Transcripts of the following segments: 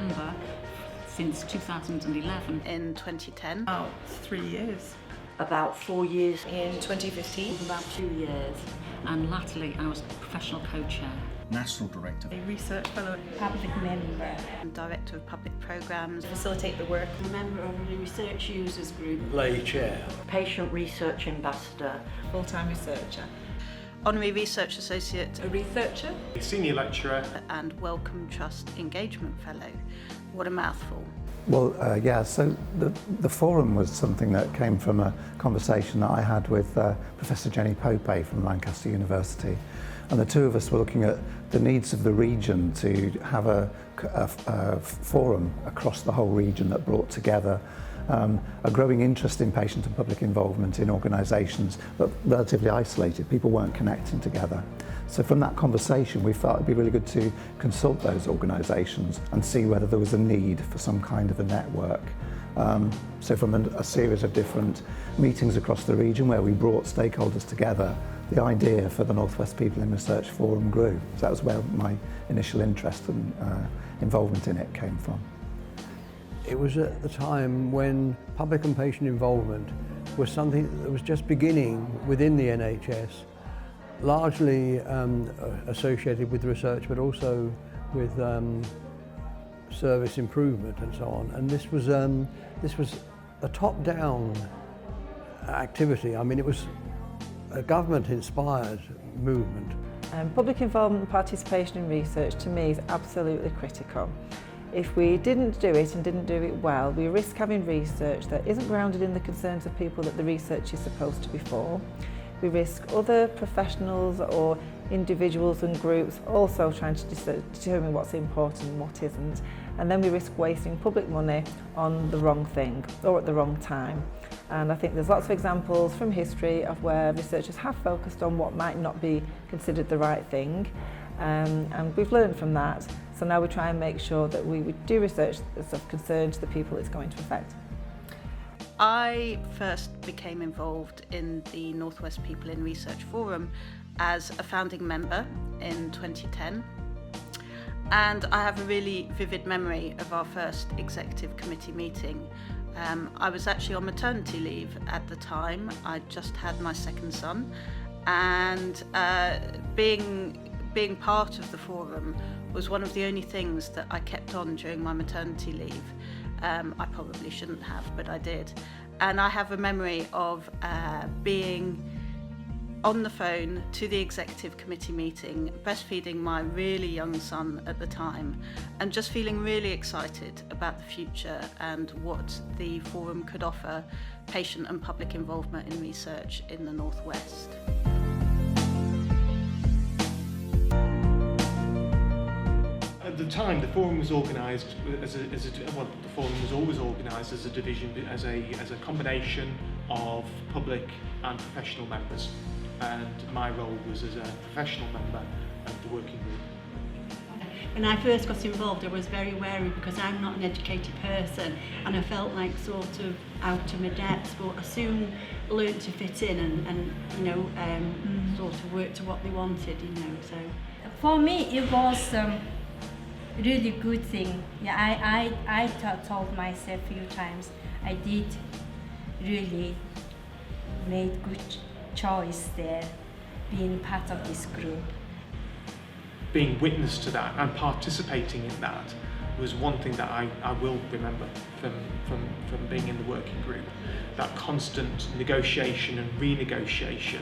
member since 2011. In 2010. About 3 years. About 4 years. In 2015. About 2 years. And latterly I was professional co-chair. National Director. A research fellow. Public member. And Director of Public Programmes. Facilitate the work. A member of the Research Users Group. Lay Chair. Patient Research Ambassador. Full-time researcher. Honorary Research Associate. A researcher. A Senior Lecturer. And Wellcome Trust Engagement Fellow. What a mouthful. Well, so the forum was something that came from a conversation that I had with Professor Jenny Pope from Lancaster University. And the two of us were looking at the needs of the region to have a forum across the whole region that brought together a growing interest in patient and public involvement in organisations, but relatively isolated. People weren't connecting together. So from that conversation, we felt it'd be really good to consult those organisations and see whether there was a need for some kind of a network. So from a series of different meetings across the region where we brought stakeholders together, the idea for the North West People in Research Forum grew. So that was where my initial interest and involvement in it came from. It was at the time when public and patient involvement was something that was just beginning within the NHS, largely associated with research, but also with service improvement and so on. And this was a top-down activity. I mean, it was a government-inspired movement. Public involvement and participation in research to me is absolutely critical. If we didn't do it and didn't do it well, we risk having research that isn't grounded in the concerns of people that the research is supposed to be for. We risk other professionals or individuals and groups also trying to determine what's important and what isn't. And then we risk wasting public money on the wrong thing or at the wrong time. And I think there's lots of examples from history of where researchers have focused on what might not be considered the right thing. And we've learned from that. So now we try and make sure that we do research that's of concern to the people it's going to affect. I first became involved in the North West People in Research Forum as a founding member in 2010. And I have a really vivid memory of our first executive committee meeting. I was actually on maternity leave at the time. I'd just had my second son, and being part of the forum was one of the only things that I kept on during my maternity leave. I probably shouldn't have, but I did. And I have a memory of being on the phone to the executive committee meeting, breastfeeding my really young son at the time, and just feeling really excited about the future and what the forum could offer patient and public involvement in research in the North West. At the time, the forum was organised the forum was always organised as a division, as a combination of public and professional members. And my role was as a professional member of the working group. When I first got involved, I was very wary because I'm not an educated person and I felt like sort of out of my depth, but I soon learned to fit in and sort of work to what they wanted, So for me, it was really good thing. Yeah, I told myself a few times I did really made good choice there, being part of this group. Being witness to that and participating in that was one thing that I will remember from being in the working group. That constant negotiation and renegotiation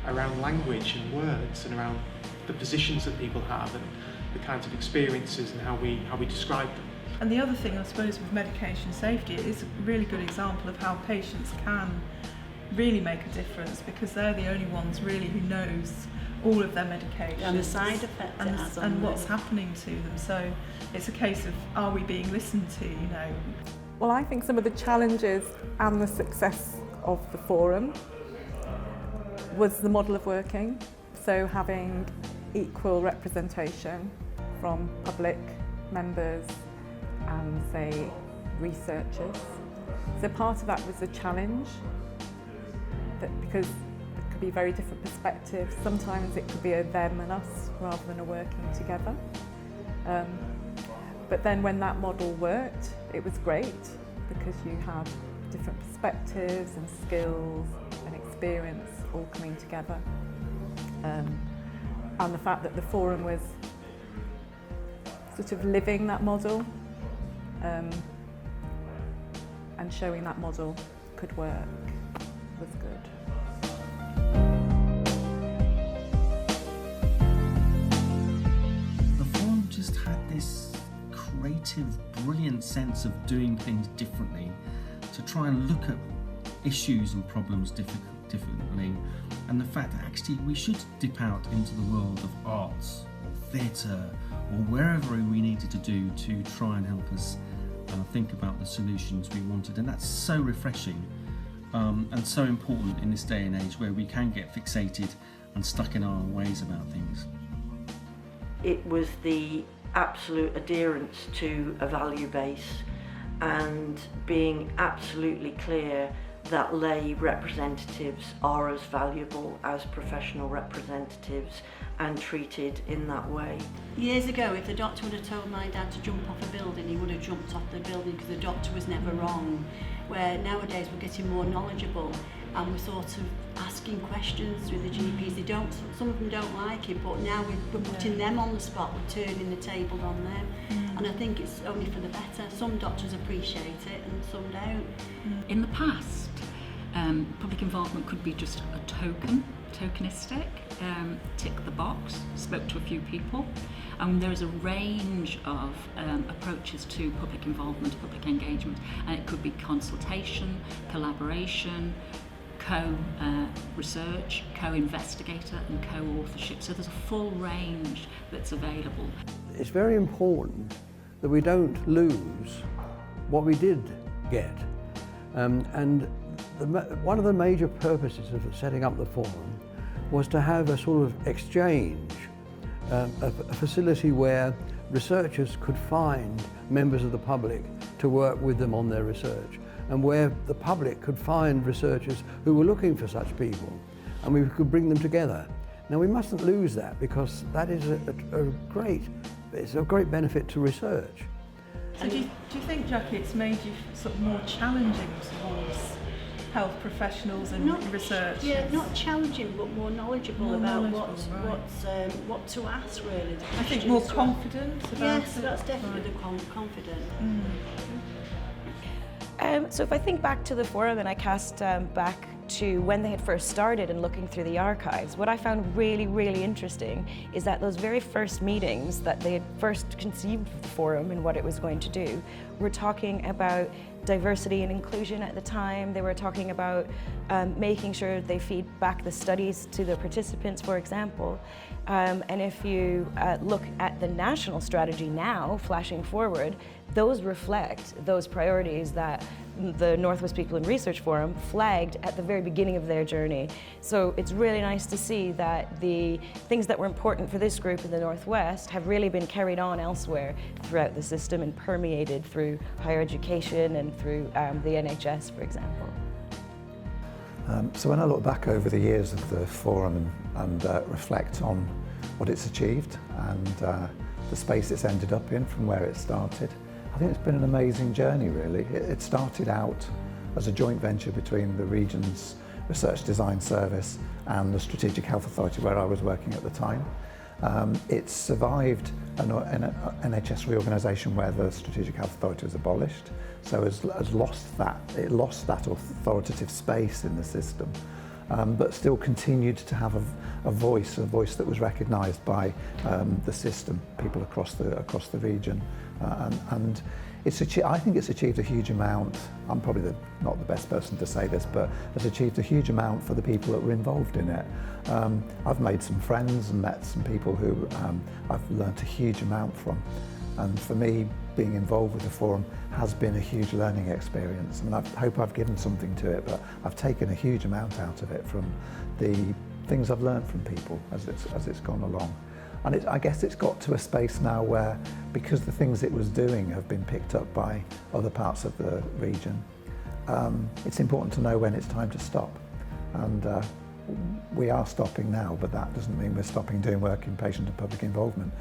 around language and words and around the positions that people have and the kinds of experiences and how we describe them. And the other thing, I suppose, with medication safety, it is a really good example of how patients can really make a difference, because they're the only ones really who knows all of their medications and the side effects and what's happening to them. So it's a case of, are we being listened to, Well, I think some of the challenges and the success of the forum was the model of working. So having equal representation from public members and, say, researchers. So part of that was a challenge, because it could be very different perspectives. Sometimes it could be a them and us rather than a working together. But then when that model worked, it was great because you had different perspectives and skills and experience all coming together. And the fact that the forum was sort of living that model and showing that model could work was good. The forum just had this creative, brilliant sense of doing things differently, to try and look at issues and problems differently, and the fact that actually we should dip out into the world of arts or theatre or wherever we needed to do to try and help us think about the solutions we wanted. And that's so refreshing and so important in this day and age where we can get fixated and stuck in our ways about things. It was the absolute adherence to a value base and being absolutely clear that lay representatives are as valuable as professional representatives and treated in that way. Years ago, if the doctor would have told my dad to jump off a building, he would have jumped off the building because the doctor was never wrong. Where nowadays we're getting more knowledgeable and we're sort of asking questions with the GPs. They don't, some of them don't like it, but now we're putting them on the spot, we're turning the tables on them. And I think it's only for the better. Some doctors appreciate it and some don't. In the past, public involvement could be just a tokenistic, tick the box, spoke to a few people. And there is a range of approaches to public involvement, public engagement, and it could be consultation, collaboration, co-research, co-investigator and co-authorship. So there's a full range that's available. It's very important that we don't lose what we did get. One of the major purposes of setting up the forum was to have a sort of exchange, a facility where researchers could find members of the public to work with them on their research, and where the public could find researchers who were looking for such people, and we could bring them together. Now we mustn't lose that, because that is it's a great benefit to research. So do you think, Jackie, it's made you sort of more challenging towards health professionals and research? Yeah, not challenging, but more knowledgeable about what to ask, really. I think more confident about yes, it. that's definitely the confident. So if I think back to the forum and I cast back to when they had first started and looking through the archives, what I found really, really interesting is that those very first meetings that they had first conceived of the forum and what it was going to do were talking about diversity and inclusion at the time. They were talking about making sure they feed back the studies to the participants, for example. And if you look at the national strategy now, flashing forward, those reflect those priorities that the Northwest People in Research Forum flagged at the very beginning of their journey. So it's really nice to see that the things that were important for this group in the Northwest have really been carried on elsewhere throughout the system and permeated through higher education and through the NHS, for example. So when I look back over the years of the forum and reflect on what it's achieved and the space it's ended up in from where it started, I think it's been an amazing journey, really. It started out as a joint venture between the region's Research Design Service and the Strategic Health Authority, where I was working at the time. It survived an NHS reorganisation where the Strategic Health Authority was abolished, so it lost that authoritative space in the system, but still continued to have a voice that was recognised by the system, people across the region. And I think it's achieved a huge amount. I'm probably not the best person to say this, but it's achieved a huge amount for the people that were involved in it. I've made some friends and met some people who I've learnt a huge amount from. And for me, being involved with the forum has been a huge learning experience. And I hope I've given something to it, but I've taken a huge amount out of it from the things I've learned from people as it's gone along. And I guess it's got to a space now where, because the things it was doing have been picked up by other parts of the region, it's important to know when it's time to stop. And we are stopping now, but that doesn't mean we're stopping doing work in patient and public involvement.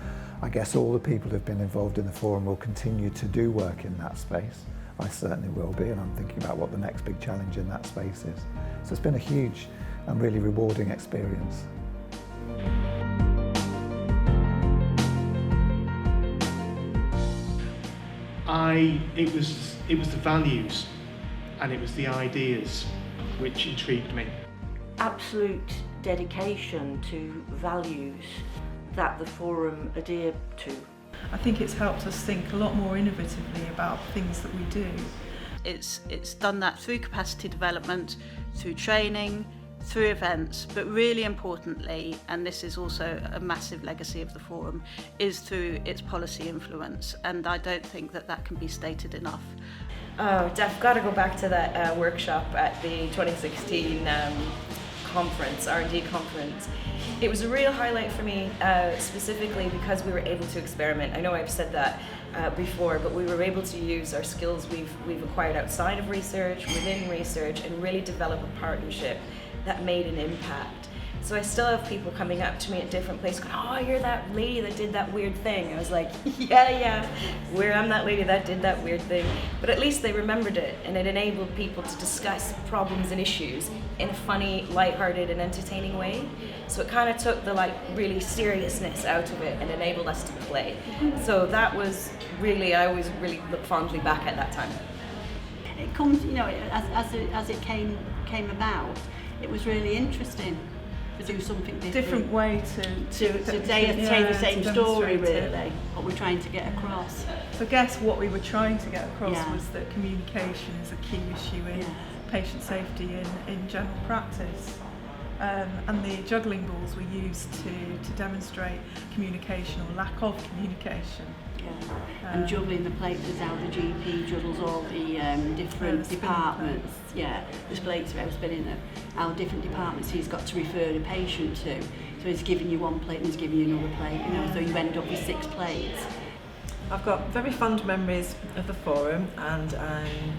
I guess all the people who've been involved in the forum will continue to do work in that space. I certainly will be, and I'm thinking about what the next big challenge in that space is. So it's been a huge and really rewarding experience. It was the values and it was the ideas which intrigued me. Absolute dedication to values that the forum adhere to. I think it's helped us think a lot more innovatively about things that we do. It's done that through capacity development, through training, through events, but really importantly, and this is also a massive legacy of the forum, is through its policy influence, and I don't think that can be stated enough. Oh, I've got to go back to that workshop at the 2016 conference, R&D conference. It was a real highlight for me, specifically because we were able to experiment. I know I've said that before, but we were able to use our skills we've acquired outside of research, within research, and really develop a partnership that made an impact. So I still have people coming up to me at different places going, oh, you're that lady that did that weird thing. I was like, yeah, I'm that lady that did that weird thing. But at least they remembered it, and it enabled people to discuss problems and issues in a funny, lighthearted and entertaining way. So it kind of took the really seriousness out of it and enabled us to play. So that was really, I always really look fondly back at that time. It comes, as it came about, it was really interesting to do something different way to say the same story, really, what we're trying to get across. So I guess what we were trying to get across was that communication is a key issue in patient safety in general practice. And the juggling balls were used to demonstrate communication or lack of communication. And juggling the plates is how the GP juggles all the different departments. There's plates about spinning them. How different departments he's got to refer a patient to. So he's giving you one plate and he's giving you another plate, so you end up with 6 plates. I've got very fond memories of the forum, and I'm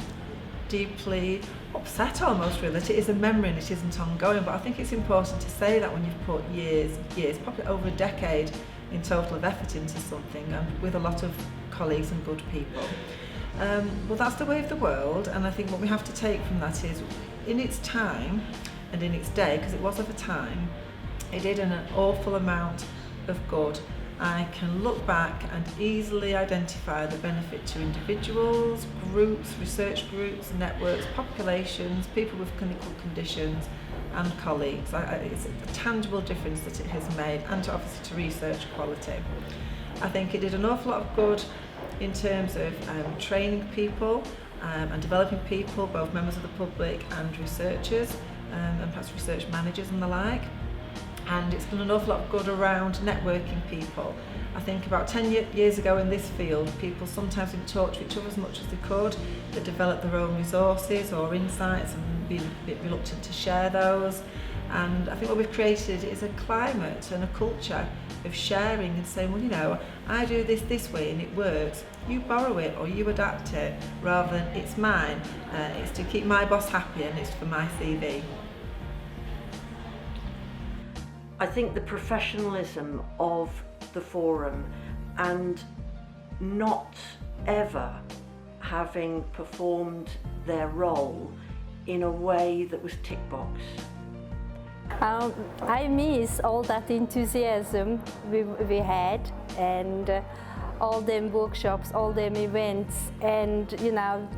deeply upset almost really that it is a memory and it isn't ongoing, but I think it's important to say that when you've put years, probably over a decade in total of effort into something, and with a lot of colleagues and good people. Well, that's the way of the world, and I think what we have to take from that is, in its time and in its day, because it was of a time, it did an awful amount of good. I can look back and easily identify the benefit to individuals, groups, research groups, networks, populations, people with clinical conditions, and colleagues. It's a tangible difference that it has made, and obviously to research quality. I think it did an awful lot of good in terms of training people and developing people, both members of the public and researchers, and perhaps research managers and the like. And it's done an awful lot of good around networking people. I think about 10 years ago in this field, people sometimes didn't talk to each other as much as they could. They developed their own resources or insights and been a bit reluctant to share those. And I think what we've created is a climate and a culture of sharing and saying, well, I do this way and it works. You borrow it or you adapt it, rather than it's mine, it's to keep my boss happy and it's for my CV. I think the professionalism of the forum and not ever having performed their role in a way that was tick box. I miss all that enthusiasm we had, and all them workshops, all them events, and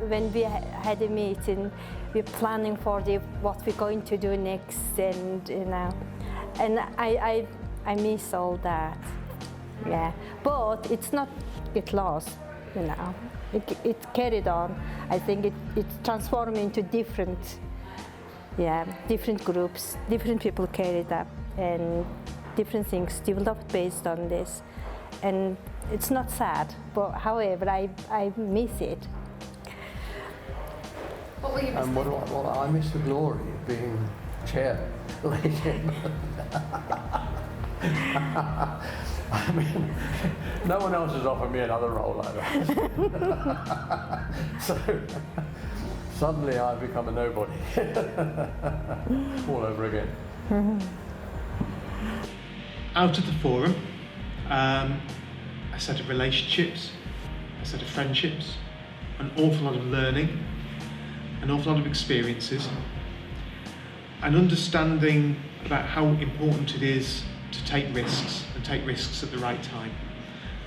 when we had a meeting, we're planning for what we're going to do next, and and I miss all that, But it's not get lost, It carried on. I think it transformed into different groups, different people carried up, and different things developed based on this. And it's not sad, but however, I miss it. What will you miss? Well, I miss the glory of being chair. I mean, no one else has offered me another role like that. So suddenly I've become a nobody all over again. Out of the forum, a set of relationships, a set of friendships, an awful lot of learning, an awful lot of experiences, an understanding about how important it is to take risks and take risks at the right time,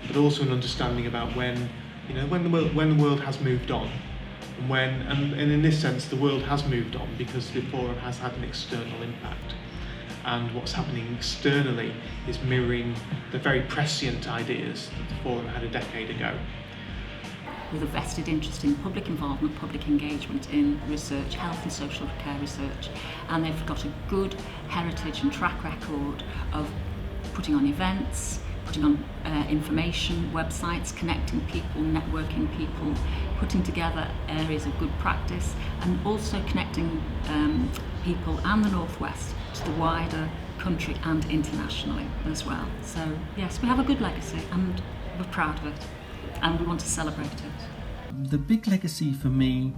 but also an understanding about when the world has moved on, and in this sense the world has moved on because the forum has had an external impact, and what's happening externally is mirroring the very prescient ideas that the forum had a decade ago. With a vested interest in public involvement, public engagement in research, health and social care research, and they've got a good heritage and track record of putting on events, putting on information, websites, connecting people, networking people, putting together areas of good practice, and also connecting people and the Northwest to the wider country and internationally as well. So yes, we have a good legacy and we're proud of it and we want to celebrate it. The big legacy for me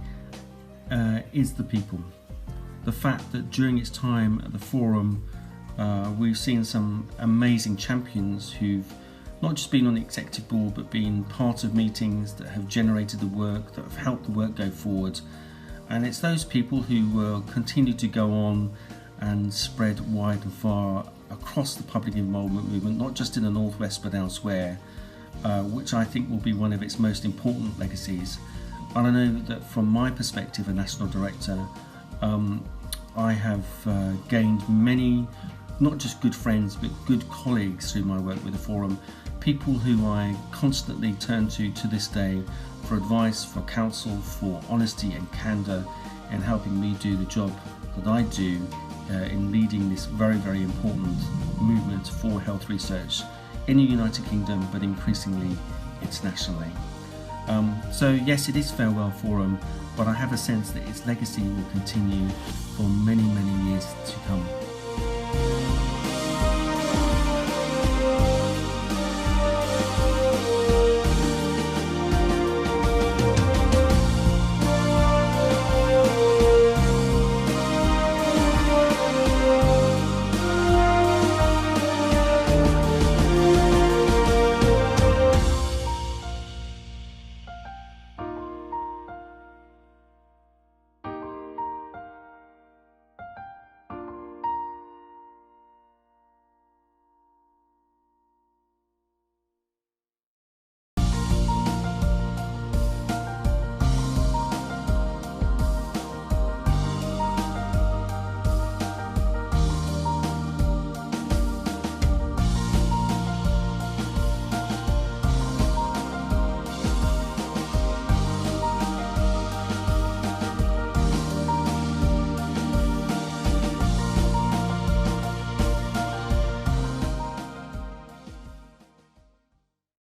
is the people. The fact that during its time at the forum we've seen some amazing champions who've not just been on the executive board but been part of meetings that have generated the work, that have helped the work go forward, and it's those people who will continue to go on and spread wide and far across the public involvement movement, not just in the Northwest but elsewhere, which I think will be one of its most important legacies. And I know that from my perspective, a national director, I have gained many, not just good friends, but good colleagues through my work with the forum, people who I constantly turn to this day for advice, for counsel, for honesty and candour in helping me do the job that I do in leading this very, very important movement for health research in the United Kingdom, but increasingly internationally. So yes, it is Farewell Forum, but I have a sense that its legacy will continue for many, many years to come.